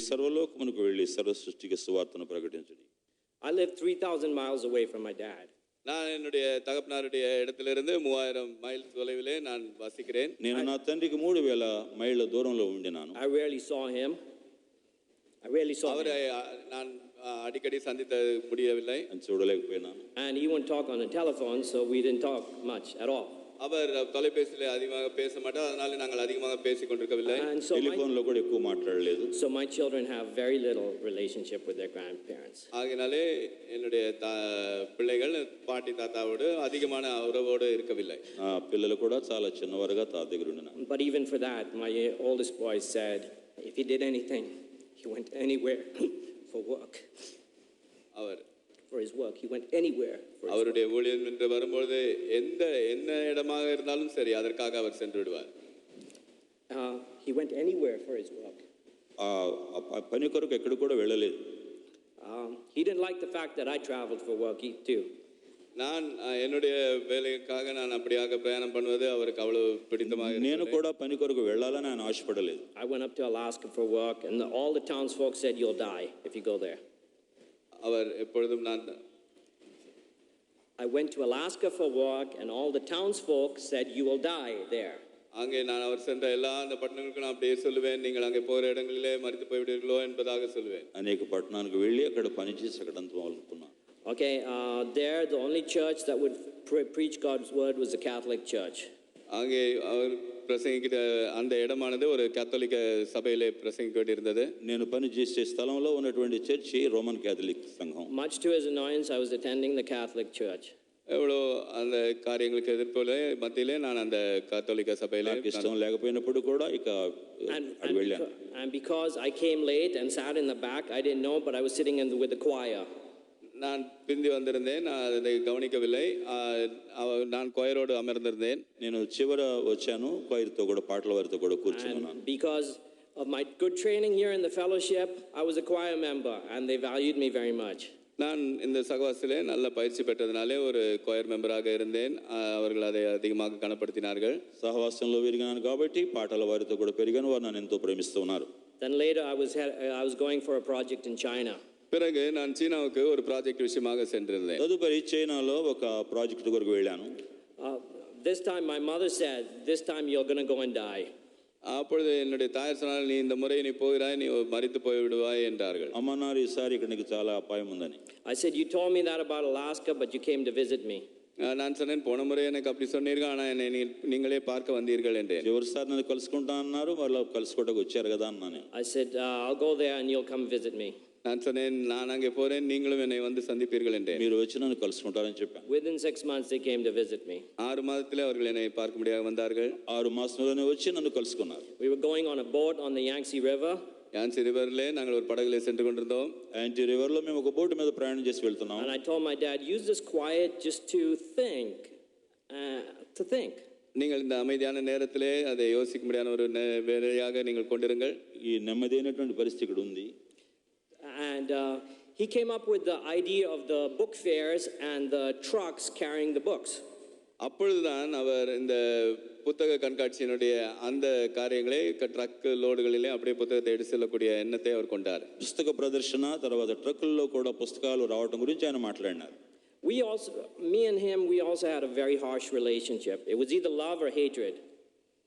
సర్వలోకమునకు వెళ్ళి సర్వ సృష్టికి సువార్తను ప్రకటించుడి. I live 3,000 miles away from my dad. நான் என்னுடைய தகப்பனாருடைய இடத்திலிருந்து 3000 மைல் தொலைவிலே நான் வசிக்கிறேன். నేను నా తండ్రికి 3000 మైళ్ళ దూరంలో ఉండినాను. I rarely saw him. அவரை நான் அடிக்கடி சந்திக்க முடியவில்லை, చూడలేకపోయినాను. And he wouldn't talk on the telephone, so we didn't talk much at all. அவர் தொலைபேசியிலே அதிகமாக பேச மாட்டார், அதனால நாங்கள் அதிகமாக பேசிக் கொண்டிருக்கவில்லை. டெலிஃபோன்ல கூட ఎక్కువ మాట్లాడలేదు. So my children have very little relationship with their grandparents. ஆகையாலே என்னுடைய பிள்ளைகள் பாட்டி தாத்தாவோடு அதிகமான உறவோடு இருக்கவில்லை. పిల్లలు కూడా చాలా చిన్నవారుగా తాత దగ్గర ఉన్నారు. But even for that, my oldest boy said if he did anything, he went anywhere for work. For his work, he went anywhere for his அவருடைய ஊழியம் என்று வரும்போது என்ன இடமாக இருந்தாலும் சரி அதற்காக அவர் சென்று விடுவார். He went anywhere for his work. పని కొరకు ఎక్కడ కూడా వెళ్ళలేదు. He didn't like the fact that I traveled for work too. நான் என்னுடைய வேலைக்காக நான் அப்படியாக பிரயாணம் பண்ணுவது அவருக்கு அவ்வளவு பிடித்தமாக இருந்தது. నేను కూడా పని కొరకు వెళ్ళాలని ఆయన ఆశపడలేదు. I went up to Alaska for work and all the townsfolk said you'll die if you go there. அவர் எப்பொழுதும் I went to Alaska for work and all the townsfolk said you will die there. அங்கே நான் அவர் சென்ற எல்லா அந்த பட்டணங்களுக்கும் நான் அப்படியே சொல்லுவேன், நீங்கள் அங்கே போகிற இடங்களிலே மரித்து போய்விடுவீர்களோ என்பதாக சொல்லுவேன். అనేక పట్టణానికి వెళ్ళి అక్కడ పని చేసి అక్కడ అనుకున్నాను. Okay, there the only church that would preach God's word was the Catholic Church. அங்கே அவர் பிரசங்கிக்கிற அந்த இடமானது ஒரு கத்தோலிக்க சபையிலே பிரசங்கிக்க வேண்டியிருந்தது. నేను పని చేసే స్థలంలో ఉన్నటువంటి చర్చి రోమన్ కేథలిక్ సంఘం. Much to his annoyance, I was attending the Catholic Church. எவ்வளோ அந்த காரியங்களுக்கு எதிர்ப்புல மத்தியிலே நான் அந்த கத்தோலிக்க சபையிலே இஷ்டம் లేకపోయినప్పుడు కూడా ఇక వెళ్ళాను. And because I came late and sat in the back, I didn't know, but I was sitting with the choir. நான் பிந்தி வந்திருந்தேன், நான் அதை கவனிக்கவில்லை. நான் கொயரோடு அமர்ந்திருந்தேன். నేను చివర వచ్చాను, కొయర్తో కూడా పాటల వారితో కూడా కూర్చున్నాను. Because of my good training here in the fellowship, I was a choir member and they valued me very much. நான் இந்த சகவாசத்திலே நல்ல பயிற்சி பெற்றதனாலே ஒரு கொயர் மெம்பராக இருந்தேன். அவர்கள் அதை அதிகமாக கனப்படுத்தினார்கள். సహవాసంలో పెరిగాను కాబట్టి పాటల వారితో కూడా పెరిగాను, వారు నన్ను ఎంతో ప్రేమిస్తున్నారు. Then later I was going for a project in China. பிறகு நான் சீனாவுக்கு ஒரு ப்ராஜெக்ட் விஷயமாக சென்றிருந்தேன். తదుపరి చైనాలో ఒక ప్రాజెక్ట్ కొరకు వెళ్ళాను. This time my mother said, this time you're going to go and die. அப்பொழுது என்னுடைய தாயார் சொன்னால், நீ இந்த முறை நீ போகிறாய், நீ மரித்து போய் விடுவாய் என்றார்கள். అమ్మన్నారు ఈసారి ఇక్కడ నీకు చాలా అపాయం ఉందని. I said, you told me that about Alaska, but you came to visit me. நான் சொன்னேன், போன முறை எனக்கு அப்படி சொன்னீர்கள், ஆனால் என்னை நீங்களே பார்க்க வந்தீர்கள் என்றேன். చివరిసారి నన్ను కలుసుకుంటా అన్నారు, వాళ్ళు కలుసుకోవడానికి వచ్చారు కదా అన్నాను. I said, I'll go there and you'll come visit me. நான் சொன்னேன், நான் அங்கே போறேன், நீங்களும் என்னை வந்து சந்திப்பீர்கள் என்றேன். మీరు వచ్చి నన్ను కలుసుకుంటారని చెప్పాను. Within 6 months they came to visit me. 6 மாதத்திலே அவர்கள் என்னை பார்க்க முடியாக வந்தார்கள். 6 మాసంలోనే వచ్చి నన్ను కలుసుకున్నారు. We were going on a boat on the Yangtze River. Yangtze రివర్లో నాங்கள் ஒரு పడగలో சென்று கொண்டிருந்தோம். యాంటీ రివర్లో మేము ఒక బోట్ మీద ప్రయాణం చేసి వెళ్తున్నాం. And I told my dad, use this quiet just to think. நீங்கள் இந்த அமைதியான நேரத்திலே அதை யோசிக்க முடியாத ஒரு வேலையாக நீங்கள் கொண்டிருங்கள். ఈ నెమ్మదైనటువంటి పరిస్థితి ఇక్కడ ఉంది. And he came up with the idea of the book fairs and the trucks carrying the books. அப்பொழுதுதான் அவர் இந்த புத்தக கண்காட்சியினுடைய அந்த காரியங்களை ட்ரக் லோடுகளிலே அப்படியே புத்தகத்தை எடுத்து செல்லக்கூடிய எண்ணத்தை அவர் கொண்டார். పుస్తక ప్రదర్శన తర్వాత ట్రక్కుల్లో కూడా పుస్తకాలు రావడం గురించి ఆయన మాట్లాడినారు. Me and him, we also had a very harsh relationship. It was either love or hatred.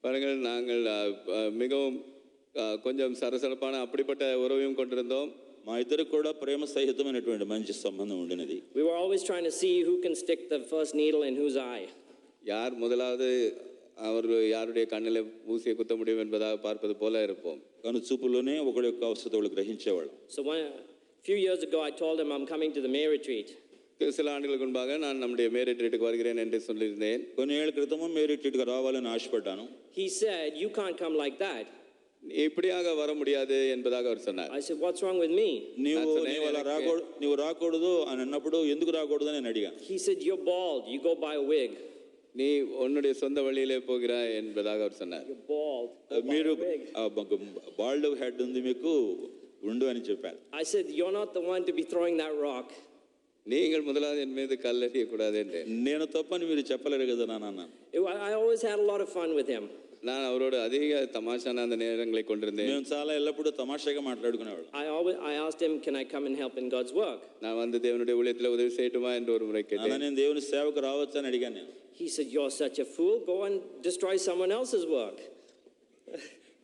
பாருங்கள், நாங்கள் மிகவும் கொஞ்சம் சரசரப்பான அப்படிப்பட்ட உறவையும் கொண்டிருந்தோம். మా ఇద్దరికి కూడా ప్రేమ సహితమైనటువంటి మంచి సంబంధం ఉండినది. We were always trying to see who can stick the first needle in whose eye. யார் முதலாவது அவர் யாருடைய கண்ணிலே ஊசியை குத்த முடியும் என்பதாக பார்ப்பது போல இருப்போம். కను చూపులోనే ఒకడి యొక్క అవసరతలు గ్రహించేవాళ్ళం. So few years ago I told him I'm coming to the May retreat. சில ஆண்டுகளுக்கு முன்பாக நான் நம்முடைய மே ரிட்ரீட்டுக்கு வருகிறேன் என்று சொல்லியிருந்தேன். కొన్ని ఏళ్ల క్రితం మే రిట్రీట్‌కి రావాలని ఆశపడ్డాను. He said, you can't come like that. இப்படியாக வர முடியாது என்பதாக அவர் சொன்னார். I said, what's wrong with me? నీవు రాకూడదు అని అన్నప్పుడు ఎందుకు రాకూడదు అని అడిగాను. He said, you're bald, you go buy a wig. நீ உன்னுடைய சொந்த வழியிலே போகிறாய் என்பதாக அவர் சொன்னார். You're bald. మీరు బాల్డ్ హెడ్ ఉంది మీకు ఉండు అని చెప్పారు. I said, you're not the one to be throwing that rock. நீங்கள் முதலாவது என் மீது கல்லெறிய கூடாது என்றேன். నేను తప్పని మీరు చెప్పలేరు కదా నాన్న. I always had a lot of fun with him. நான் அவரோட அதிக தமாஷான அந்த நேரங்களை கொண்டிருந்தேன். మేము చాలా ఎల్లప్పుడూ తమాషాగా మాట్లాడుకునేవాళ్ళం. I asked him, can I come and help in God's work? நான் வந்து தேவனுடைய ஊழியத்தில் உதவி செய்யட்டுமா என்று ஒரு முறை అలా கேட்டேன். నేను దేవుని సేవకు రావచ్చు అని అడిగాను నేను. He said, you're such a fool, go and destroy someone else's work.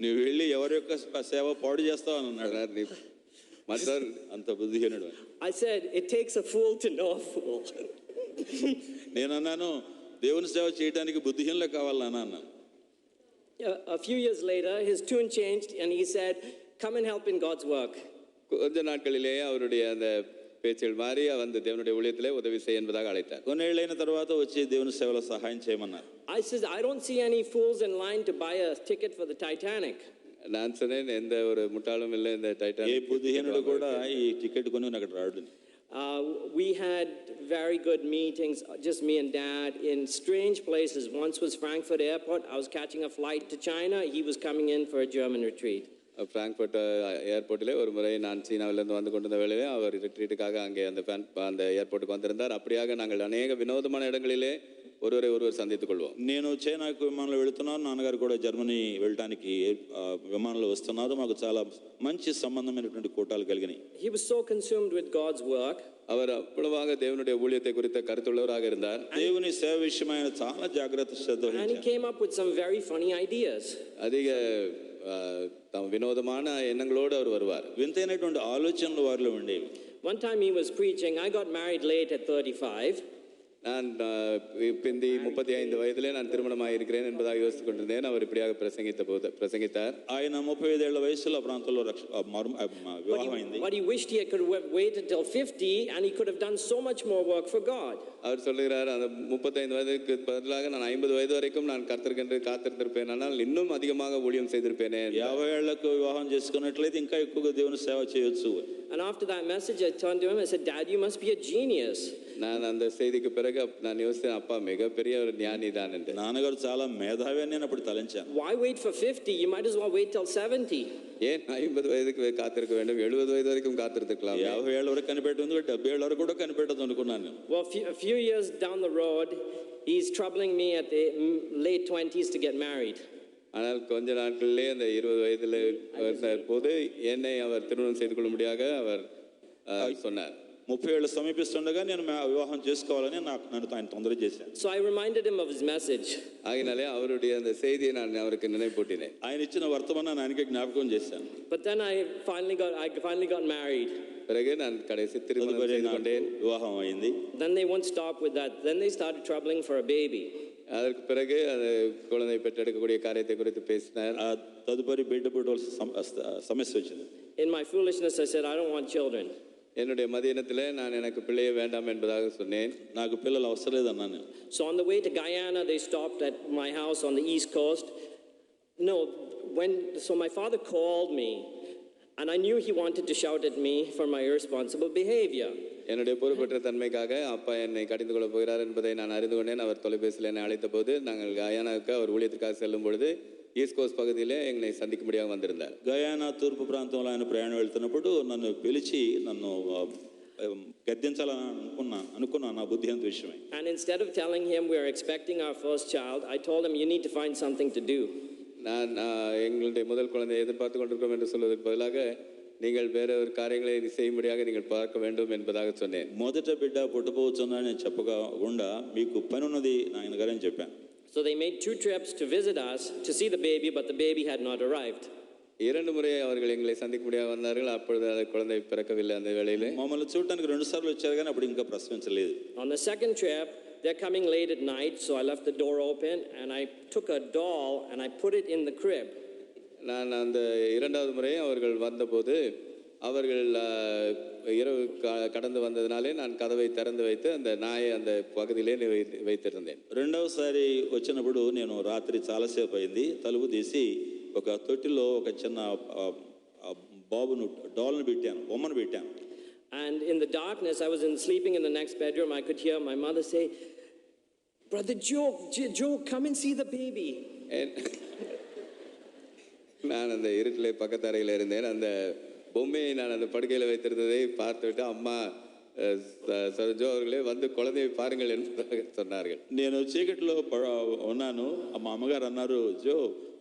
నువ్వు వెళ్ళి ఎవరి యొక్క సేవ పాడు చేస్తావు అని అన్నాడు. அதாவது நீ மற்றவர் అంత బుద్ధిహీనుడు. I said, it takes a fool to know a fool. నేను అన్నాను దేవుని సేవ చేయడానికి బుద్ధిహీనులే కావాలని అన్నాను. A few years later, his tune changed and he said, come and help in God's work. கொஞ்ச நாட்களிலேயே அவருடைய அந்த பேச்சில் மாறி வந்து தேவனுடைய ஊழியத்திலே உதவி செய்ய என்பதாக அழைத்தார். కొన్నేళ్ళైన తర్వాత వచ్చి దేవుని సేవలో సహాయం చేయమన్నారు. I said, I don't see any fools in line to buy a ticket for the Titanic. நான் சொன்னேன் எந்த ஒரு முட்டாளும் இல்லை இந்த ఏ டைட்டானிக் బుద్ధిహీనుడు కూడా ఈ టికెట్ కొని అక్కడ రాడు. We had very good meetings, just me and Dad, in strange places. Once was Frankfurt Airport. I was catching a flight to China. He was coming in for a German retreat. Frankfurt ஏர்போர்ட்டிலே ஒரு முறை நான் சீனாவிலிருந்து வந்து கொண்டிருந்த வேளையிலே அவர் ரிட்ரீட்டுக்காக அங்கே அந்த ஏர்போர்ட்டுக்கு வந்திருந்தார். அப்படியாக நாங்கள் அநேக வினோதமான இடங்களிலே ஒருவர் சந்தித்துக் கொள்வோம். నేను చైనాకు విమానంలో వెళుతున్నాను, నాన్నగారు కూడా జర్మనీ వెళ్ళడానికి విమానంలో వస్తున్నారు. మాకు చాలా మంచి సంబంధమైనటువంటి కూటాలు కలిగినాయి. He was so consumed with God's work. அவர் అప్పుడవాగా దేవునుடைய ஊழியத்தை குறித்த కరుతుள்ளவராக இருந்தார். దేవుని సేవ విషయమైన చాలా జాగ్రత్త శ్రద్ధ And he వహించారు. came up with some very funny ideas. அதிக வினோதமான எண்ணங்களோடு அவர் வருவார். వింతైనటువంటి ఆలోచనలు వారిలో ఉండేవి. One time he was preaching. I got married late at 35. நான் பிந்தி 35 வயதிலே நான் திருமணமாக இருக்கிறேன் என்பதாக யோசித்துக் கொண்டிருந்தேன். அவர் இப்படியாக பிரசங்கித்தார். ఆయన 35 ఏళ్ల వయసులో ఆ ప్రాంతంలో వివాహం అయింది. But he wished he could have waited till 50 and he could have done so much more work for God. அவர் சொல்லுகிறார் அந்த 35 வயதுக்கு பதிலாக நான் 50 வயது வரைக்கும் நான் கர்த்தருக்கென்று காத்திருந்திருப்பேன், ஆனால் இன்னும் அதிகமாக ஊழியம் செய்திருப்பேனே. 50 ఏళ్లకు వివాహం చేసుకున్నట్లయితే ఇంకా ఎక్కువగా దేవుని సేవ చేయొచ్చు. And after that message I turned to him and said, Dad, you must be a genius. நான் அந்த செய்திக்கு பிறகு நான் யோசித்தேன், அப்பா மிகப்பெரிய ஒரு ஞானி தான் என்று. నాన్నగారు చాలా మేధావి అని నేను అప్పుడు తలంచాను. Why wait for 50? You might as well wait till 70. ஏன் 50 వయதுக்கு కాத்திருக்க வேண்டும்? 70 వయது వరకు కాத்திருக்கலாம். 50 ఏళ్ల వరకు కనిపెట్టింది, 70 ఏళ్ల వరకు కూడా కనిపెట్టదు అనుకున్నాను. Well, a few years down the road, he's troubling me at the late 20s to get married. ஆனால் கொஞ்ச நாட்களிலே அந்த 20 வயதில் போது என்னை அவர் திருமணம் செய்து கொள்ளும்படியாக அவர் சொன்னார். 30 ఏళ్ళు సమీపిస్తుండగా నేను వివాహం చేసుకోవాలని నన్ను ఆయన తొందర చేశాను. So I reminded him of his message. ஆகினாலே அவருடைய அந்த செய்தியை நான் அவருக்கு நினைப்பூட்டினேன். ఆయన ఇచ్చిన వర్తమానాన్ని ఆయనకి జ్ఞాపకం చేశాను. But then I finally got married. பிறகு நான் கடைசி திருமணம் செய்து கொண்டேன். వివాహం అయింది. Then they won't stop with that. Then they started troubling for a baby. அதற்கு பிறகு அது குழந்தை பெற்றெடுக்கக்கூடிய காரியத்தை குறித்து பேசினார். తదుపరి బిడ్డ పుట్టవలసిన సమస్య వచ్చింది. In my foolishness I said, I don't want children. என்னுடைய மதியினத்திலே நான் எனக்கு பிள்ளையை வேண்டாம் என்பதாக சொன்னேன். నాకు పిల్లలు అవసరం లేదన్నాను. So on the way to Guyana they stopped at my house on the east coast. So my father called me and I knew he wanted to shout at me for my irresponsible behavior. என்னுடைய பொறுப்பற்ற தன்மைக்காக அப்பா என்னை கடிந்து கொள்ள போகிறார் என்பதை நான் அறிந்து கொண்டேன். அவர் தொலைபேசியில் என்னை அழைத்த போது நாங்கள் கயானாவுக்கு அவர் ஊழியத்துக்காக செல்லும் பொழுது ఈస్ట్ కోస్ట్ పగదిలే என்னை சந்திக்கும்படியாக வந்திருந்தார். గయానా తూర్పు ప్రాంతంలో ఆయన ప్రయాణం వెళ్తున్నప్పుడు నన్ను పిలిచి నన్ను గద్దించాలని అనుకున్నా నా బుద్ధి అంత విషయమే. And instead of telling him we are expecting our first child, I told him you need to find something to do. நான் எங்களுடைய முதல் குழந்தையை எதிர்பார்த்து கொண்டிருக்கிறோம் என்று சொல்வதற்கு பதிலாக நீங்கள் வேற ஒரு காரியங்களை செய்யும்படியாக நீங்கள் பார்க்க வேண்டும் என்பதாக சொன்னேன். మొదట బిడ్డ పుట్టబోతున్నానని చెప్పకుండా మీకు పని ఉన్నది నాయన గారని చెప్పాను. So they made 2 trips to visit us to see the baby, but the baby had not arrived. 2 முறை அவர்கள் எங்களை சந்திக்கும்படியாக வந்தார்கள். அப்பொழுது அந்த குழந்தை பிறக்கவில்லை. அந்த வேளையிலே మమ్మల్ని చూడడానికి 2 సార్లు వచ్చారు కానీ అప్పుడు ఇంకా ప్రసవించలేదు. On the second trip, they're coming late at night, so I left the door open and I took a doll and I put it in the crib. நான் அந்த 2வது முறை அவர்கள் வந்தபோது அவர்கள் இரவு கடந்து வந்ததினாலே நான் கதவை திறந்து வைத்து அந்த நாயை அந்த పగదిలే வைத்திருந்தேன். రెండవసారి వచ్చినప్పుడు నేను రాత్రి చాలాసేపు అయింది, తలుపు తీసి ఒక తొట్టిలో ఒక చిన్న బాబును డాల్ను పెట్టాను, బొమ్మను పెట్టాను. And in the darkness, I was sleeping in the next bedroom. I could hear my mother say, "Brother Joe, come and see the baby." நான் அந்த இருட்டிலே பக்கத்தறையில் இருந்தேன். அந்த பொம்மையை நான் அந்த படுக்கையில் வைத்திருந்ததை பார்த்துவிட்டு, அம்மா సరోజో அவர்களே வந்து குழந்தையை பாருங்கள் என்பதாக சொன்னார்கள். నేను చీకట్లో ఉన్నాను, మా అమ్మగారు అన్నారు, జో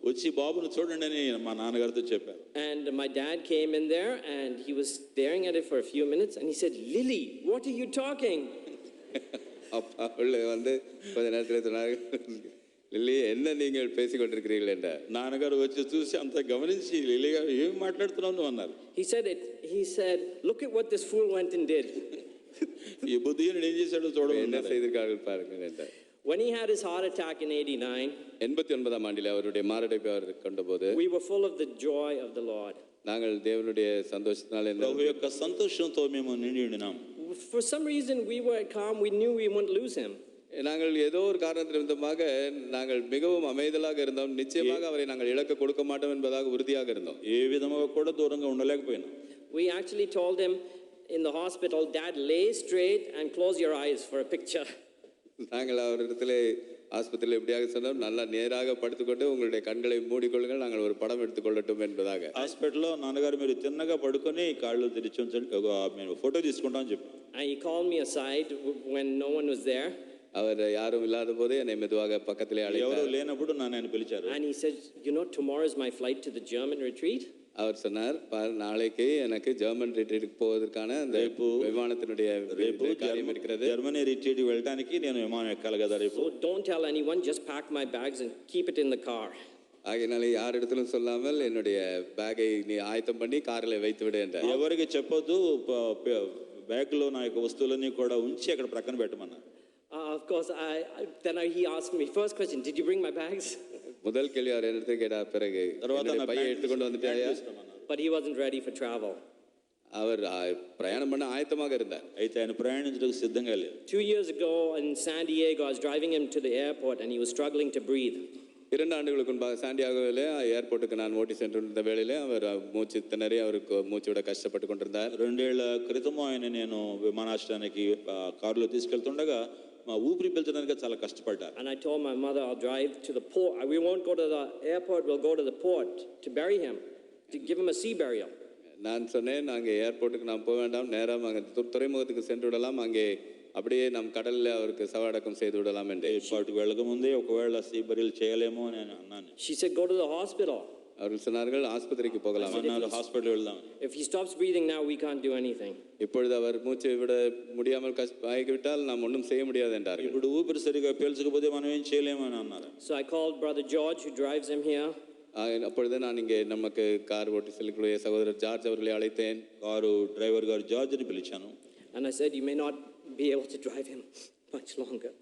వచ్చి బాబును చూడండి అని మా నాన్నగారితో చెప్పారు. And my dad came in there and he was staring at it for a few minutes and he said, Lily, what are you talking? அப்பா உள்ளே வந்து கொஞ்ச நேரத்தில் சொன்னார்கள், லில்லி என்ன நீங்கள் பேசிக் கொண்டிருக்கிறீர்கள் என்றார். నాన్నగారు వచ్చి చూసి అంత గమనించి లిల్లీ గారు ఏం మాట్లాడుతున్నావు అన్నారు. He said, look at what this fool went and did. ఈ బుద్ధిహీనుడు ఏం చేశాడో చూడండి. என்ன செய்திருக்கார்கள் பாருங்கள் என்றார். When he had his heart attack in 89, 89ஆம் ஆண்டில் அவருடைய மாரடைப்பை அவர் கண்டபோது we were full of the joy of the Lord. நாங்கள் தேவனுடைய சந்தோஷத்தினால ప్రభు యొక్క సంతోషంతో మేము నిండి ఉన్నాం. For some reason we were calm, we knew we wouldn't lose him. நாங்கள் ஏதோ ஒரு காரணத்தின் நிமித்தமாக நாங்கள் மிகவும் அமைதலாக இருந்தோம். நிச்சயமாக அவரை நாங்கள் இழக்க கொடுக்க மாட்டோம் என்பதாக உறுதியாக இருந்தோம். ఏ విధముగా కూడా దూరంగా ఉండలేకపోయినాం. We actually told him in the hospital, Dad, lay straight and close your eyes for a picture. நாங்கள் அவரிடத்தில் ஆஸ்பத்திரியில் எப்படியாக சொன்னோம், நல்லா நேராக படுத்துக்கொண்டு உங்களுடைய கண்களை மூடிக்கொள்ளுங்கள், நாங்கள் ஒரு படம் எடுத்துக்கொள்ளட்டும் என்பதாக. హాస్పిటల్లో నాన్నగారు మీరు తిన్నగా పడుకొని కాళ్ళు తెరిచి ఉంచండి, మేము ఫోటో తీసుకుంటాం అని చెప్పి. And he called me aside when no one was there. அவர் யாரும் இல்லாத போது என்னை மெதுவாக பக்கத்திலே ఎవరు அழைத்தார். లేనప్పుడు ఆయన పిలిచారు. And he said, tomorrow is my flight to the German retreat. அவர் சொன்னார், நாளைக்கு எனக்கு ஜெர்மன் ரிட்ரீட்டுக்கு போவதற்கான அந்த விமானத்தினுடைய காரியம் இருக்கிறது. జర్మనీ రిట్రీట్ వెళ్ళడానికి నేను విమానం ఎక్కాలి కదా రేపు. So don't tell anyone, just pack my bags and keep it in the car. ஆகையினால யார் இடத்திலும் சொல்லாமல் என்னுடைய பேக்கை நீ ஆயத்தம் பண்ணி காரில் வைத்து விடு என்றார். ఎవరికి చెప్పొద్దు, బ్యాగ్లో నా యొక్క వస్తువులన్నీ కూడా ఉంచి అక్కడ ప్రక్కన పెట్టమన్నారు. Of course, he asked me, first question, did you bring my bags? முதல் கேள்வி அவர் என்னிடத்தை கேட்டார். பிறகு பையை எடுத்துக்கொண்டு வந்துட்டாயா? But he wasn't ready for travel. அவர் பிரயாணம் பண்ண ஆயத்தமாக இருந்தார். అయితే ఆయన ప్రయాణించడానికి సిద్ధంగా లేదు. 2 years ago in San Diego, I was driving him to the airport and he was struggling to breathe. 2 ஆண்டுகளுக்கு முன்பாக சாண்டியாகோவிலே ஏர்போர்ட்டுக்கு நான் ஓட்டி சென்றிருந்த வேளையிலே அவர் மூச்சு திணறி அவருக்கு மூச்சு விட கஷ்டப்பட்டு கொண்டிருந்தார். 2 ఏళ్ల క్రితం ఆయన నేను విమానాశ్రయానికి కారులో తీసుకెళ్తుండగా మా ఊపిరి పీల్చడానికి చాలా కష్టపడ్డారు. And I told my mother, I'll drive to the port. We won't go to the airport, we'll go to the port to bury him, to give him a sea burial. நான் சொன்னேன், அங்கே ஏர்போர்ட்டுக்கு நாம் போக வேண்டாம், நேரம் அங்கே துறைமுகத்துக்கு சென்று விடலாம், அங்கே அப்படியே நம் கடலில் அவருக்கு சவடக்கம் செய்து விடலாம் என்று. ఏర్పాటుకు వెళ్ళకముందే ఒకవేళ సీ బరియల్ చేయలేమో అని అన్నాను. She said, go to the hospital. அவர்கள் சொன்னார்கள், ஆஸ்பத்திரிக்கு போகலாம். హాస్పిటల్ వెళ్దాం. If he stops breathing now, we can't do anything. இப்பொழுது அவர் மூச்சை விட முடியாமல் ஆகிவிட்டால் நாம் ஒன்றும் செய்ய முடியாது என்றார்கள். ఇప్పుడు ఊపిరి సరిగా పీల్చకపోతే మనం ఏం చేయలేము అని అన్నారు. So I called brother George, who drives him here. அப்பொழுது நான் இங்கே நமக்கு கார் ஓட்டி செல்லக்கூடிய சகோதரர் ஜார்ஜ் அவர்களை அழைத்தேன். కారు డ్రైవర్ గారు జార్జ్ని పిలిచాను. And I said, you may not be able to drive him much longer.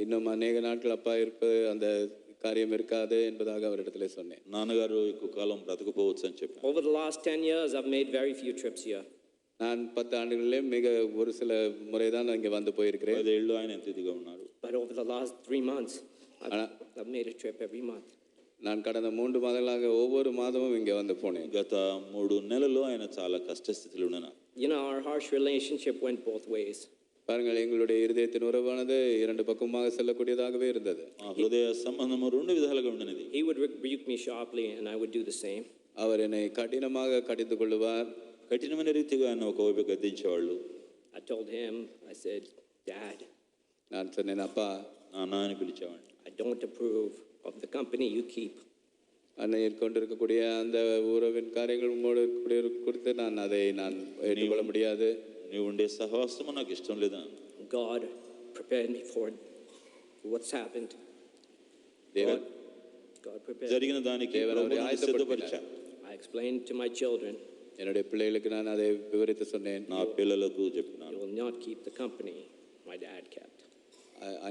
இன்னும் அநேக நாட்கள் அப்பா இருப்பது அந்த காரியம் இருக்காது என்பதாக அவரிடத்திலே சொன்னேன். నాన్నగారు ఎక్కువ కాలం బ్రతకపోవచ్చు అని చెప్పాను. Over the last 10 years, I've made very few trips here. நான் 10 ஆண்டுகளிலே மிக ஒரு சில முறை தான் இங்கே வந்து போயிருக்கிறேன். 10 ఏళ్ళు ఆయన ఎంత ఇదిగా ఉన్నారు. But over the last 3 months, I've made a trip every month. நான் கடந்த 3 மாதங்களாக ஒவ்வொரு மாதமும் இங்கே வந்து போனேன். గత 3 నెలలు ఆయన చాలా కష్ట స్థితిలో ఉన్నారు. Our harsh relationship went both ways. பாருங்கள், எங்களுடைய இருதயத்தின் உறவானது 2 பக்கமாக செல்லக்கூடியதாகவே இருந்தது. హృదయ సంబంధము 2 విధాలుగా ఉండేది. He would rebuke me sharply and I would do the same. அவர் என்னை கடினமாக கடிந்து கொள்ளுவார். కఠినమైన రీతిగా ఆయన ఒకవైపు గద్దించేవాళ్ళు. I told him, I said, Dad, நான் சொன்னேன், அப்பா, నాన్న అని పిలిచేవాడిని. I don't approve of the company you keep. அன்னையில் கொண்டிருக்கக்கூடிய அந்த உறவின் காரியங்கள் உங்களோடு குறித்து நான் ஏற்றுக்கொள்ள முடியாது. నీవు ఉండే సహవాసము నాకు ఇష్టం లేదా. God prepared me for what's happened. God prepared. జరిగిన దానికి సిద్ధపరిచారు. I explained to my children. என்னுடைய பிள்ளைகளுக்கு நான் அதை விவரித்து சொன்னேன். నా పిల్లలకు చెప్పినాను. You will not keep the company my dad kept.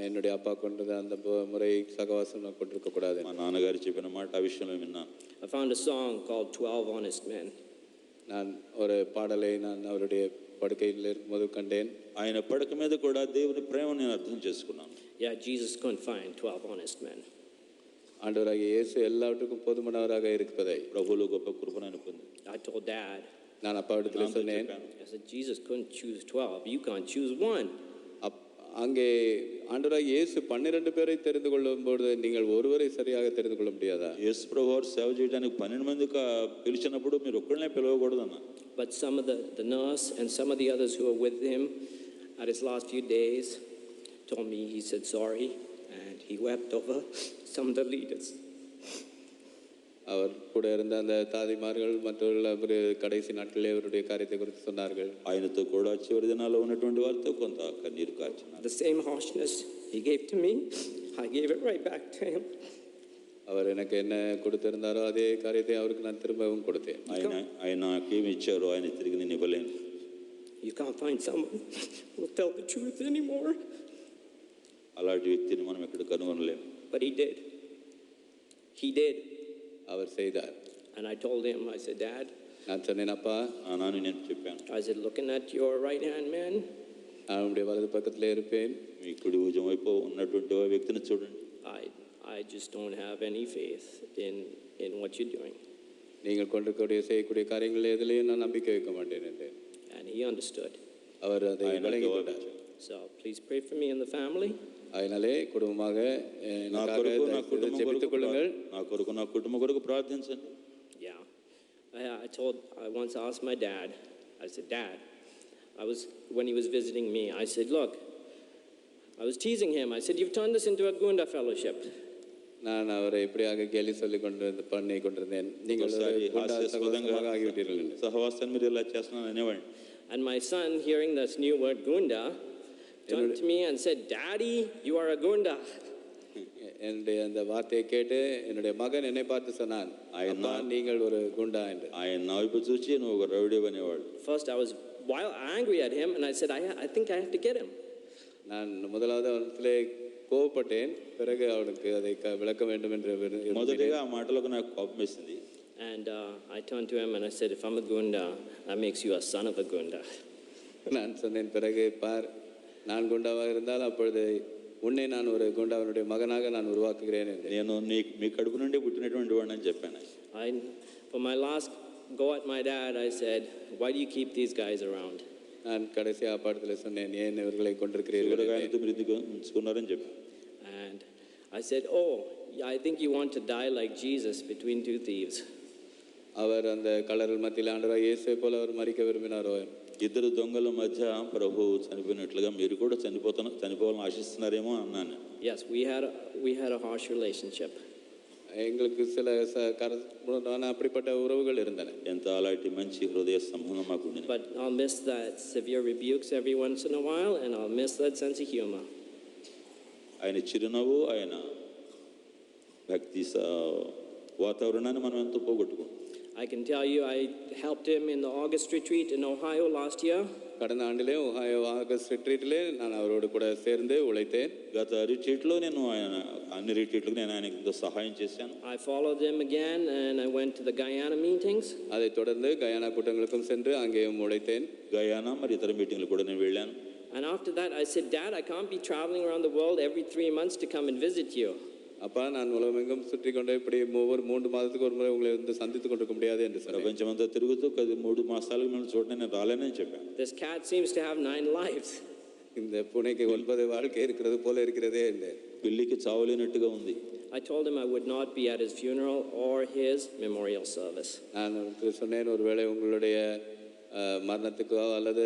என்னுடைய அப்பா கொண்டது அந்த முறை சகவாசம் நான் கொண்டிருக்க கூடாது. మా నాన్నగారు చెప్పిన మాట ఆ విషయంలో విన్నాను. I found a song called 12 Honest Men. நான் ஒரு பாடலை நான் அவருடைய படுக்கையில் இருக்கும்போது கண்டேன். ఆయన పడక మీద కూడా దేవుని ప్రేమను నేను అర్థం చేసుకున్నాను. Yeah, Jesus couldn't find 12 honest men. ஆண்டவராகிய இயேசு எல்லாவற்றுக்கும் போதுமானவராக இருப்பதை ప్రభువులో గొప్ప కృపను ఆయన పొంది. I told Dad. நான் அப்பாவிடத்தில் சொன்னேன். I said, Jesus couldn't choose 12. You can't choose one. அங்கே ஆண்டவராகிய இயேசு 12 பேரை தெரிந்து கொள்ளும்போது நீங்கள் ஒருவரை சரியாக தெரிந்து கொள்ள முடியாதா? యేసు ప్రభువు సేవ చేయడానికి 12 మంది పిలిచినప్పుడు మీరు ఒక్కళ్ళనే పిలవకూడదన్న. but some of the nurse and some of the others who were with him at his last few days told me he said sorry, and he wept over some of the leaders. அவர் கூட இருந்த அந்த தாதிமார்கள் மற்றவர்கள் அவர் கடைசி நாட்களிலே அவருடைய காரியத்தை குறித்து சொன்னார்கள். ఆయనతో కూడా చివరి దినాల్లో ఉన్నటువంటి వారితో కొంత కన్నీరు కార్చినారు. The same harshness he gave to me, I gave it right back to him. அவர் எனக்கு என்ன கொடுத்திருந்தாரோ அதே காரியத்தை அவருக்கு நான் திரும்பவும் கொடுத்தேன். ఆయన నాకేమి ఇచ్చారో ఆయన తిరిగి నేను ఇవ్వలేను. You can't find someone who will tell the truth anymore. అలాంటి వ్యక్తిని మనం ఇక్కడ కనుగొనలేము. But he did. He did. அவர் செய்தார். And I told him, I said, Dad, நான் சொன்னேன், அப்பா, నాన్న నేను చెప్పాను, I said, looking at your right hand man, நான் உங்களுடைய வலது பக்கத்திலே இருப்பேன். మీ కుడి భుజం వైపు ఉన్నటువంటి వ్యక్తిని చూడండి. I just don't have any faith in what you're doing. நீங்கள் கொண்டிருக்கக்கூடிய செய்யக்கூடிய காரியங்கள் எதிலையும் நான் நம்பிக்கை வைக்க மாட்டேன் என்றேன். And he understood. அவர் அதை விளங்கிக் கொண்டார். So please pray for me and the family. அதனாலே குடும்பமாக నా కొరకు నా కుటుంబం ஜெபித்துக் கொள்ளுங்கள். నా కుటుంబం కొరకు ప్రార్థించండి. Yeah. I once asked my dad, I said, Dad, when he was visiting me, I said, look, I was teasing him. I said, you've turned this into a Goonda fellowship. நான் அவரை எப்படியாக கேலி சொல்லி பண்ணி கொண்டிருந்தேன். நீங்கள் சகோதரமாக ஆகிவிட்டீர்கள் என்று. సహవాసాన్ని మీరు ఇలా చేస్తున్నాను అనేవాడిని. And my son, hearing this new word Goonda, turned to me and said, Daddy, you are a Goonda. என்னுடைய அந்த வார்த்தையை கேட்டு என்னுடைய மகன் என்னை பார்த்து சொன்னான், அப்பா நீங்கள் ஒரு குண்டா என்று. ఆయన నా వైపు చూచి నువ్వు ఒక రౌడీ అనేవాడు. First I was angry at him and I said, I think I have to get him. நான் முதலாவது அவனிடத்திலே கோபப்பட்டேன். பிறகு அவனுக்கு அதை விளக்க வேண்டும் என்று మొదటిగా ఆ మాటలకు నాకు కోపం వేసింది. And I turned to him and I said, if I'm a Goonda, that makes you a son of a Goonda. நான் சொன்னேன், பிறகு பார், நான் குண்டாவாக இருந்தால் அப்பொழுது உன்னை நான் ஒரு குண்டாவனுடைய மகனாக நான் உருவாக்குகிறேன் என்று. నేను మీ కడుపు నుండి పుట్టినటువంటి వాడిని అని చెప్పాను. For my last go at my dad, I said, why do you keep these guys around? நான் கடைசி பாடத்தில் சொன்னேன், ஏன் இவர்களை கொண்டிருக்கிறீர்கள் ఉంచుకున్నారని చెప్పాను. And I said, I think you want to die like Jesus between two thieves. அவர் அந்த கலர்கள் மத்தியில் ஆண்டவராகிய இயேசுவை போல அவர் மரிக்க விரும்பினாரோ. ఇద్దరు దొంగల మధ్య ప్రభు చనిపోయినట్లుగా మీరు కూడా చనిపోవాలని ఆశిస్తున్నారేమో అన్నాను. Yes, we had a harsh relationship. எங்களுக்கு சில அப்படிப்பட்ட உறவுகள் இருந்தன. ఎంత అలాంటి మంచి హృదయ సంబంధం మాకు ఉంది. But I'll miss that severe rebukes every once in a while, and I'll miss that sense of humor. ఆయన చిరునవ్వు, ఆయన భక్తి వాతావరణాన్ని మనం ఎంతో పోగొట్టుకున్నాం. I can tell you, I helped him in the August retreat in Ohio last year. கடந்த ஆண்டிலே Ohio August ரிட்ரீட்டிலே நான் அவரோடு கூட சேர்ந்து உழைத்தேன். గత రిట్రీట్లో నేను అన్ని రిట్రీట్లకు నేను ఆయనకు సహాయం చేశాను. I followed them again and I went to the Guyana meetings. அதை தொடர்ந்து గయానా కూటంగులக்கும் சென்று அங்கேயும் உழைத்தேன். గయానా మరి ఇతర మీటింగ్లు కూడా నేను వెళ్ళాను. And after that I said, Dad, I can't be traveling around the world every 3 months to come and visit you. அப்பா, நான் உலகமெங்கும் சுற்றி கொண்டு இப்படி ஒவ்வொரு 3 மாதத்துக்கு ஒரு முறை உங்களை சந்தித்துக் கொண்டிருக்க முடியாது என்று சொன்னேன். ప్రపంచమంతా తిరుగుతూ 3 మాసాలకు మిమ్మల్ని చూడడానికి నేను రాలేనని చెప్పాను. This cat seems to have 9 lives. இந்த பூனைக்கு 9 வாழ்க்கை இருக்கிறது போல இருக்கிறதே என்றேன். పిల్లికి చావలేనట్టుగా ఉంది. I told him I would not be at his funeral or his memorial service. நான் சொன்னேன், ஒருவேளை உங்களுடைய మరణத்துக்கோ அல்லது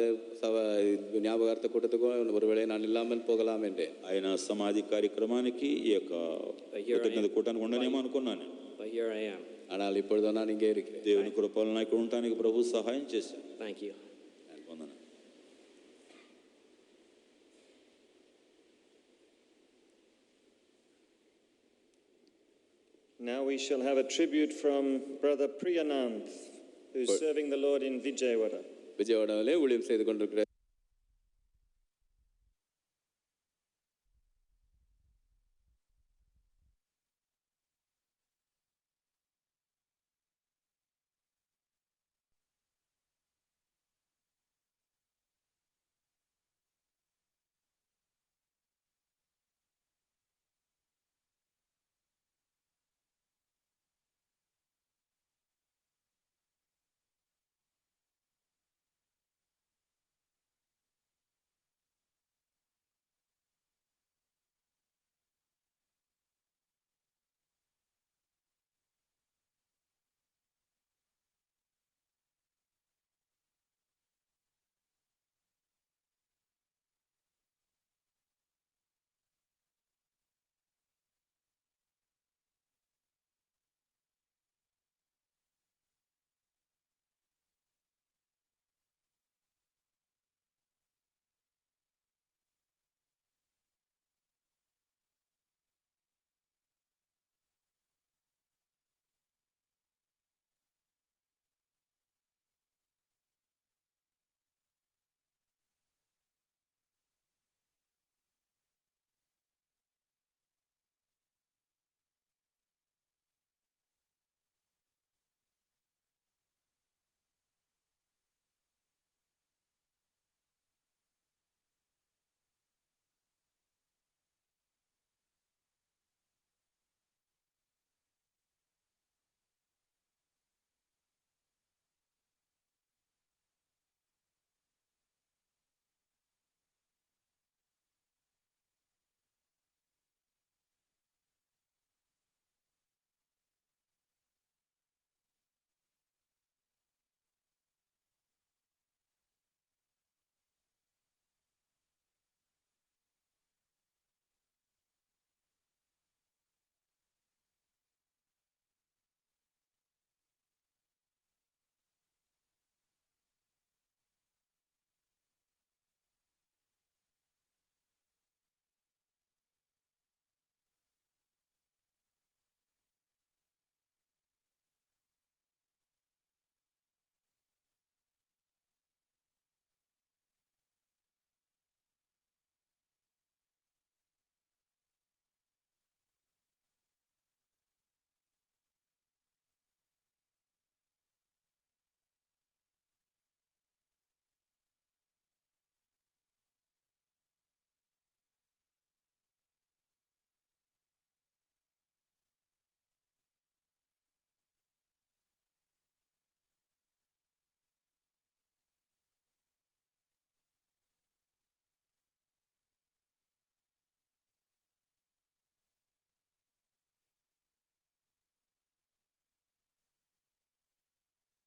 ஞாபகார்த்த கூட்டத்துக்கோ ஒருவேளை நான் ఇల్లాமல் పోగలాం అంటే ఆయన సమాధి కార్యక్రమానికి ఈ యొక్క కృతజ్ఞత కూటానికి ఉండనేమో అనుకున్నాను. But here I am. ஆனால் இப்பொழுது நான் இங்கே இருக்கிறேன். దేవుని కృపలో ఇక్కడ ఉండడానికి ప్రభు సహాయం చేశారు. Thank you. వందనాలు. Now we shall have a tribute from Brother Priyanand, who's serving the Lord in Vijayawada. விஜயவாடாவிலே ஊழியம் செய்து கொண்டிருக்கிற